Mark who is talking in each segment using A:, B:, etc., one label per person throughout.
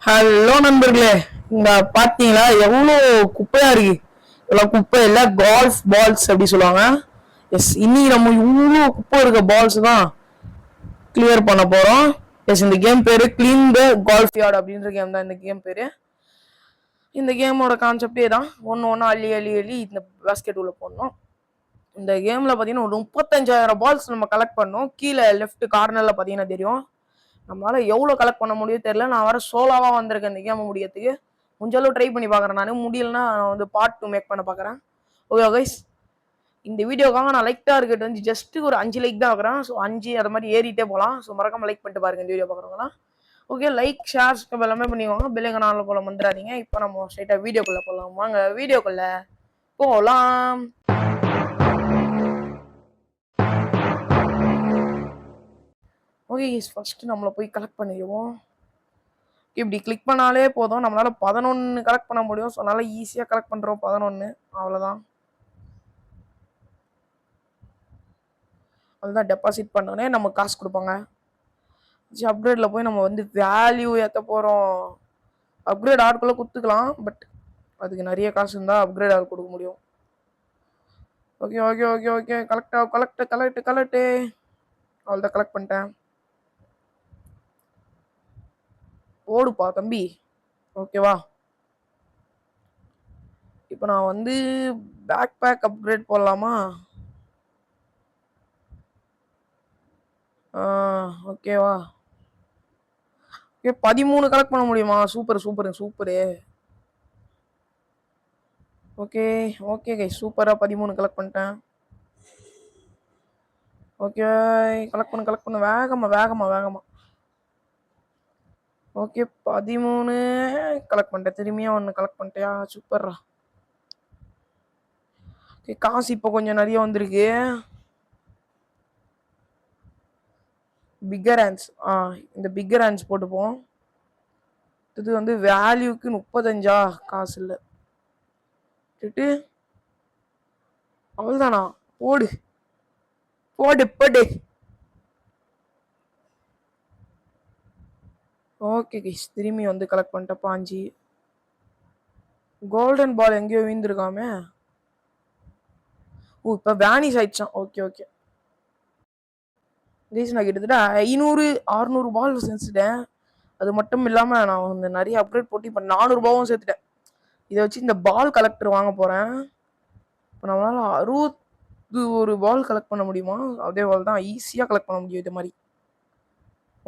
A: Hello நண்பர்களே, இங்க பாத்தீங்களா எவ்வளோ குப்பையா இருக்கு. இவ்வளவு குப்பை இல்ல, கால்ஃப் பால்ஸ் அப்படி சொல்லுவாங்க. எஸ், இன்னைக்கு நம்ம இவ்வளோ குப்பை இருக்க பால்ஸ் தான் கிளியர் பண்ண போறோம். எஸ், இந்த கேம் பேரு கிளீன் த கால்ஃப் யார்ட் அப்படின்ற கேம் தான் இந்த கேம் பேரு. இந்த கேமோட கான்செப்டே தான், ஒன்று ஒன்று அள்ளி அள்ளி அள்ளி இந்த பாஸ்கெட் உள்ள போடணும். இந்த கேம்ல பாத்தீங்கன்னா ஒரு 35,000 பால்ஸ் நம்ம கலெக்ட் பண்ணோம். கீழே லெஃப்ட் கார்னர்ல பாத்தீங்கன்னா தெரியும். நம்மளால எவ்வளவு கலெக்ட் பண்ண முடியும் தெரியல. நான் வர சோலாவா வந்திருக்கேன் இந்த கேம் முடியறதுக்கு. முடிஞ்சளவு ட்ரை பண்ணி பாக்குறேன். நான் முடியலன்னா நான் வந்து பார்ட் 2 மேக் பண்ண பாக்குறேன். ஓகே கைஸ், இந்த வீடியோக்காக நான் லைக் டார்கெட் வந்து ஜஸ்ட் ஒரு 5 லைக் தான் வைக்கிறேன். ஸோ 5 அது மாதிரி ஏறிட்டே போகலாம். ஸோ மறக்காம லைக் பண்ணிட்டு பாருங்க இந்த வீடியோ பாக்குறவங்களாம். ஓகே, லைக் ஷேர் எல்லாமே பண்ணிக்கோங்க. பெல்லைங்க நாளில் போல வந்துடாதீங்க. இப்போ நம்ம ஸ்ட்ரைட்டா வீடியோக்குள்ள போகலாம். வாங்க வீடியோக்குள்ள போகலாம். ஓகே, ஃபர்ஸ்ட் நம்மள போய் கலெக்ட் பண்ணிடுவோம். இப்படி கிளிக் பண்ணாலே போதும், நம்மளால 11 கலெக்ட் பண்ண முடியும். ஸோ அதனால ஈஸியாக கலெக்ட் பண்ணுறோம் 11. அவ்வளோதான். அதுதான் டெபாசிட் பண்ணோன்னே நம்ம காசு கொடுப்பாங்க. அப்கிரேடில் போய் நம்ம வந்து வேல்யூ ஏற்ற போகிறோம். அப்கிரேட் ஆட்குள்ளே கொடுத்துக்கலாம், பட் அதுக்கு நிறைய காசு இருந்தால் அப்கிரேட் ஆட் கொடுக்க முடியும். Okay okay okay okay, collect அவ்வளோதான், கலெக்ட் பண்ணிட்டேன். ஓடுப்பா தம்பி. ஓகேவா, இப்போ நான் வந்து பேக் அப்கிரேட் போடலாமா? ஓகேவா, ஓகே 13 கலெக்ட் பண்ண முடியுமா? சூப்பரு. ஓகே ஓகே கை, சூப்பராக 13 கலெக்ட் பண்ணிட்டேன். ஓகே, கலெக்ட் பண்ணு வேகமா. ஓகே 13 கலெக்ட் பண்ணிட்டேன். திரும்பியும் ஒன்று கலெக்ட் பண்ணிட்டியா? சூப்பர்ரா. ஓகே, காசு இப்போ கொஞ்சம் நிறைய வந்திருக்கு. பிக்கர் ஹேண்ட்ஸ், இந்த பிக்கர் ஹேண்ட்ஸ் போட்டுப்போம். இது வந்து வேல்யூக்கு 35 காசு இல்லை. அவ்வளோதானா? போடு. ஓகே கைஸ், திரும்பி வந்து கலெக்ட் பண்ணிட்டேன் 5. கோல்டன் பால் எங்கேயோ வீழ்ந்துருக்காமே. ஓ, இப்போ வேனிஷ் ஆயிடுச்சான். ஓகே கைஸ், நான் கிட்டத்தட்ட 500-600 பால் செஞ்சுட்டேன். அது மட்டும் இல்லாமல் நான் வந்து நிறைய அப்கிரேட் போட்டு இப்போ 400 பாலும் சேர்த்துட்டேன். இதை வச்சு இந்த பால் கலெக்டர் வாங்க போகிறேன். இப்போ நம்மளால 61 பால் கலெக்ட் பண்ண முடியுமா? அதே பால் தான் ஈஸியாக கலெக்ட் பண்ண முடியும் இது மாதிரி.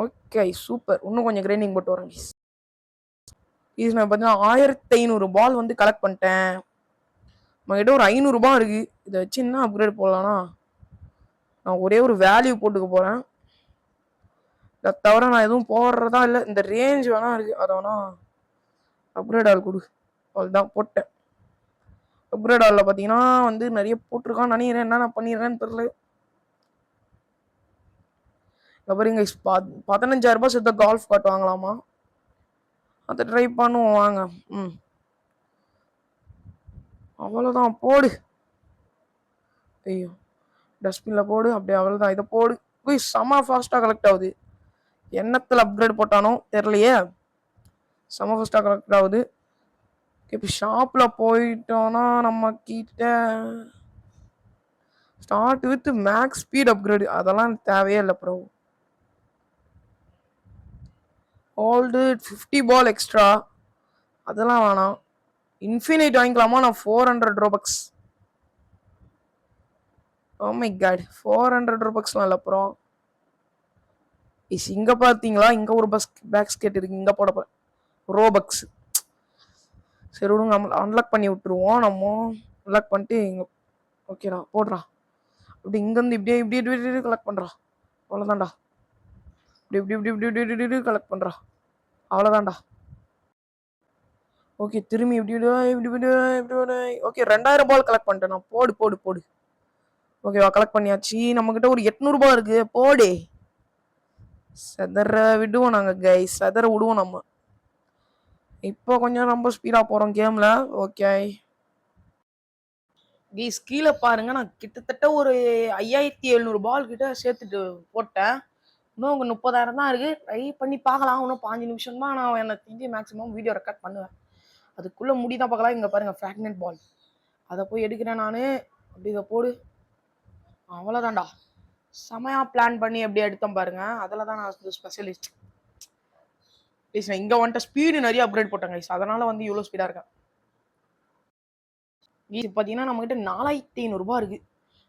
A: ஓகே சூப்பர், இன்னும் கொஞ்சம் கிரைண்டிங் போட்டு வரேன் கைஸ். நான் பார்த்தீங்கன்னா 1500 பால் வந்து கலெக்ட் பண்ணிட்டேன். நம்மகிட்ட ஒரு 500 ரூபாய் இருக்கு. இதை வச்சு என்ன அப்கிரேட் போடலாம்னா, நான் ஒரே ஒரு வேல்யூ போட்டுக்க போறேன். இதை தவிர நான் எதுவும் போடுறதா இல்லை. இந்த ரேஞ்ச் வேணா இருக்கு, அதை வேணா அப்கிரேட் ஆள் கொடு. அதுதான் போட்டேன். அப்கிரேட் ஆளில் பார்த்தீங்கன்னா வந்து நிறைய போட்டிருக்கான்னு நினைக்கிறேன். என்ன நான் பண்ணிடுறேன்னு தெரியல. அப்புறம் இங்கே 15,000 ரூபாய் சேர்த்த கால்ஃப் கார்ட் வாங்கலாமா? அதை ட்ரை பண்ணுவோம் வாங்க. அவ்வளோதான், போடு. ஐயோ, டஸ்ட்பினில் போடு. அப்படியே அவ்வளோதான், இதை போடு. செம ஃபாஸ்ட்டாக கலெக்ட் ஆகுது. எண்ணத்தில் அப்கிரேட் போட்டானோ தெரியலையே, செம ஃபாஸ்ட்டாக கலெக்ட் ஆகுது. இப்போ ஷாப்பில் போயிட்டோன்னா நம்ம கிட்ட start with max speed upgrade அதெல்லாம் தேவையே இல்லை ப்ரோ. ஓல்டு 50 பால் எக்ஸ்ட்ரா அதெல்லாம் வேணாம். இன்ஃபினைட் வாங்கிக்கலாமா? நான் 400 ரோபக்ஸ். ஓ மை காட், 400 ரோபக்ஸ்லாம் இல்லை ப்ரோ. இங்க பார்த்தீங்களா, இங்க ஒரு பேஸ்கெட் இருக்கு. இங்க போட ரோபக்ஸ். சரி விடுங்க, நம்ம அன்லாக் பண்ணி விட்டுருவோம். நம்ம அன்லாக் பண்ணிட்டு இங்க ஓகேடா போடுறா. அப்படி இங்கேருந்து இப்படியே கலெக்ட் பண்ணுறா. அவ்வளோதான்டா. இப்படி கலெக்ட் பண்ணுறா. அவ்வளோதான்டா. ஓகே, திரும்பி இப்படி ஓகே 2000 பால் கலெக்ட் பண்ணிட்டேன் நான். போடு. ஓகேவா, கலெக்ட் பண்ணியாச்சு. நம்மக்கிட்ட ஒரு 800 ரூபாய் இருக்கு. போடு. செதற விடுவோம் நாங்கள் கைஸ், செதற விடுவோம் நம்ம. இப்போ கொஞ்சம் ரொம்ப ஸ்பீடாக போகிறோம் கேமில். ஓகே கைஸ், கீழே பாருங்க, நான் கிட்டத்தட்ட ஒரு 5700 பால் கிட்ட சேர்த்துட்டு போட்டேன். இன்னும் உங்க 30,000 தான் இருக்கு. ட்ரை பண்ணி பார்க்கலாம். இன்னும் 5 நிமிஷம் தான் நான் எனக்கு தெரிஞ்சு மேக்ஸிமம் வீடியோ ரெக்கார்ட் பண்ணுவேன். அதுக்குள்ள முடிதான் பார்க்கலாம். இங்க பாருங்க ஃப்ராக்னன்ட் பால். அத போய் எடுக்கிறேன் நானு. அப்படி இத போடு. அவ்வளோதான்டா. செமையா பிளான் பண்ணி எப்படி எடுத்தோம் பாருங்க. அதில தான் நான் ஸ்பெஷலிஸ்ட். ப்ளீஸ் நான் இங்க வந்துட்டு ஸ்பீடு நிறைய அப்கிரேட் போட்டேன் கைஸ். அதனால வந்து இவ்வளோ ஸ்பீடா இருக்கேன். இது பார்த்தீங்கன்னா நம்மகிட்ட 4,500 ரூபாய் இருக்கு.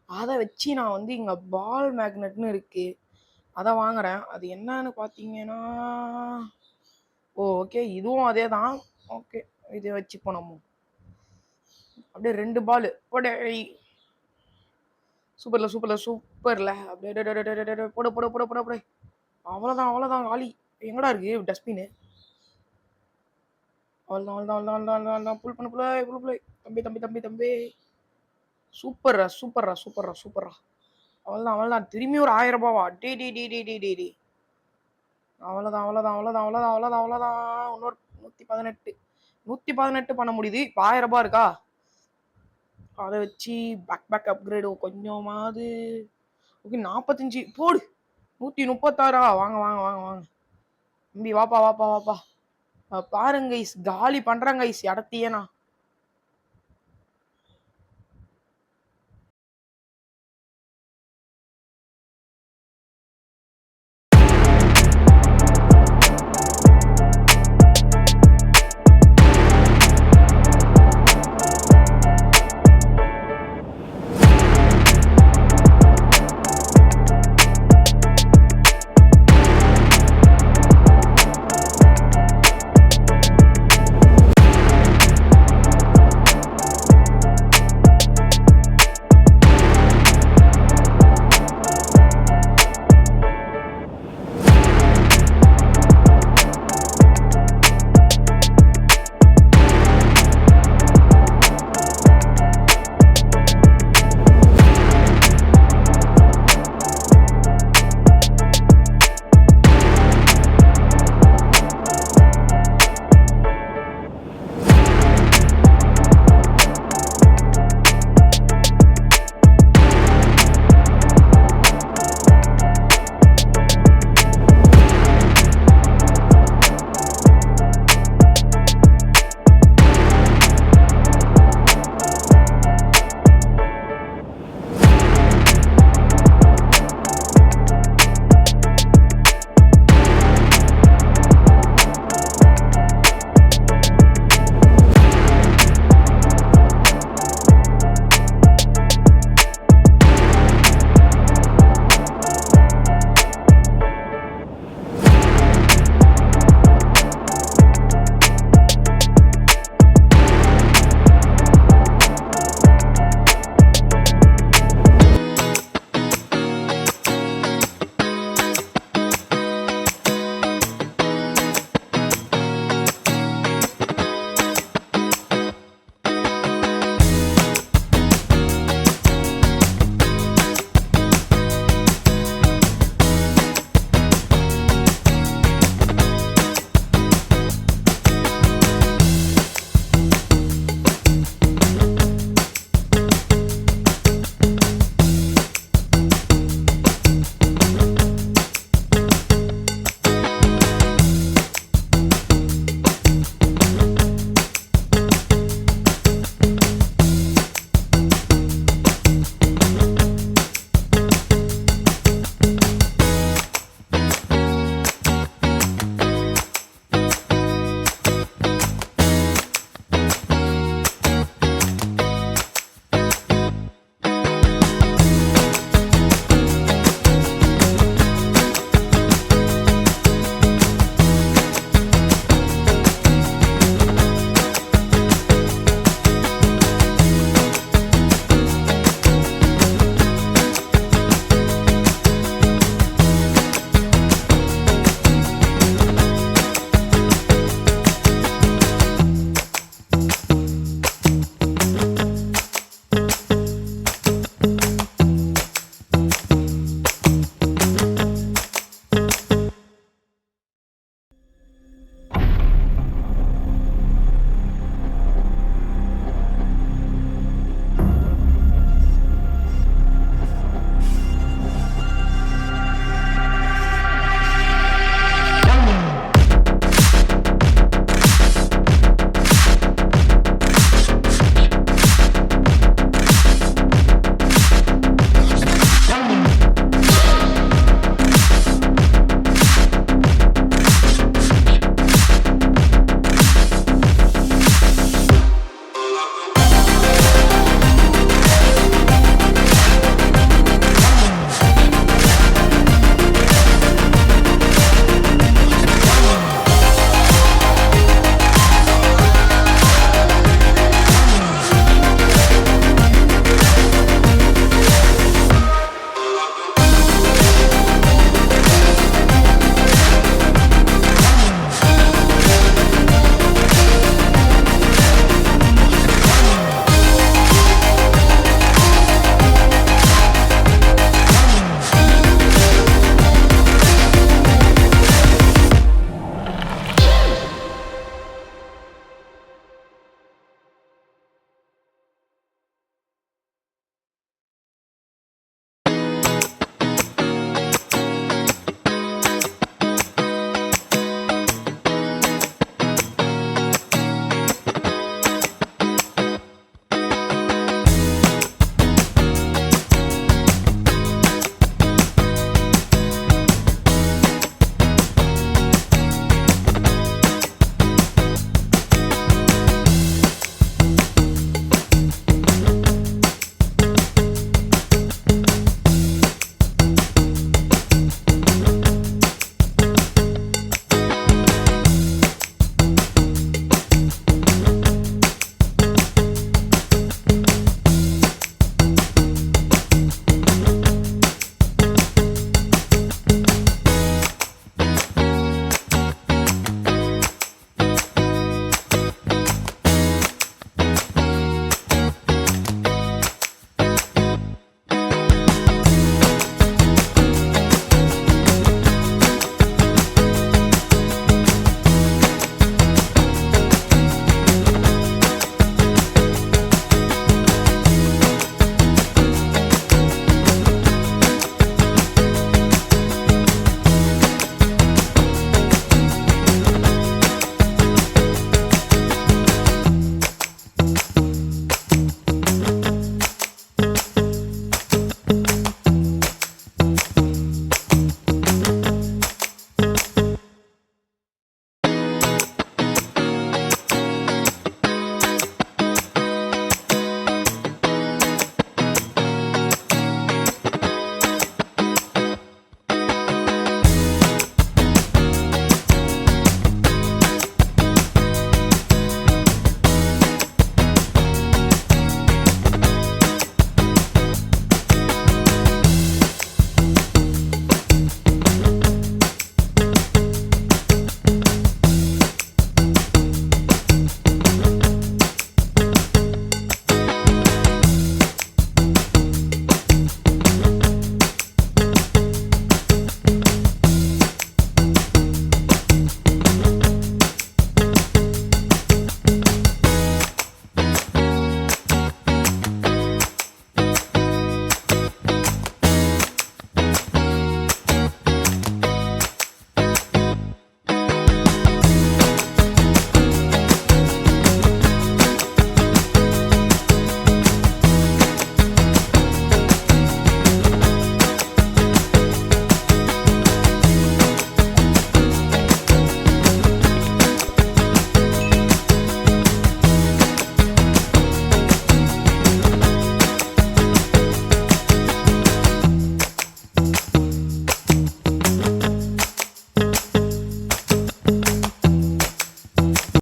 A: அதை வச்சு நான் வந்து இங்க பால் மேக்னெட்னு இருக்கு. அதை வாங்குறேன். அது என்னன்னு பார்த்தீங்கன்னா ஓகே இதுவும் அதே தான். ஓகே இதை வச்சுப்போம் நம்ம. அப்படியே 2 பால் போட சூப்பர்ல சூப்பர்ல சூப்பர்ல அப்படியே போட போட போட போட போட அவ்வளோதான் அவ்வளோதான் காலி. எங்கடா இருக்கு டஸ்ட்பின்? அவ்வளோதான் அவ்வளோதான் அவ்வளோதான் அவ்வளோதான் புல் பண்ண புள்ள புல் புள்ள தம்பி தம்பி தம்பி தம்பி சூப்பர்ரா சூப்பர்ரா சூப்பர்ரா சூப்பர்ரா. அவ்வளோதான் அவ்வளோதான் திரும்பி ஒரு 1000 ரூபாவா? டே டே டே டே டே டே டே அவ்வளோதான் அவ்வளோதான் அவ்வளோதான் அவ்வளோதான் அவ்வளோதான் அவ்வளோதான் இன்னொரு 118 பண்ண முடியுது. இப்போ 1000 ரூபாய் இருக்கா? அதை வச்சு பேக் அப்கிரேடு கொஞ்சமாவது. ஓகே 45 போடு. 136 வாங்க வாங்க வாங்க வாங்க தம்பி வாப்பா வாப்பா வாப்பா பாருங்க கைஸ் காலி பண்றாங்க கைஸ் இடத்தையே நான்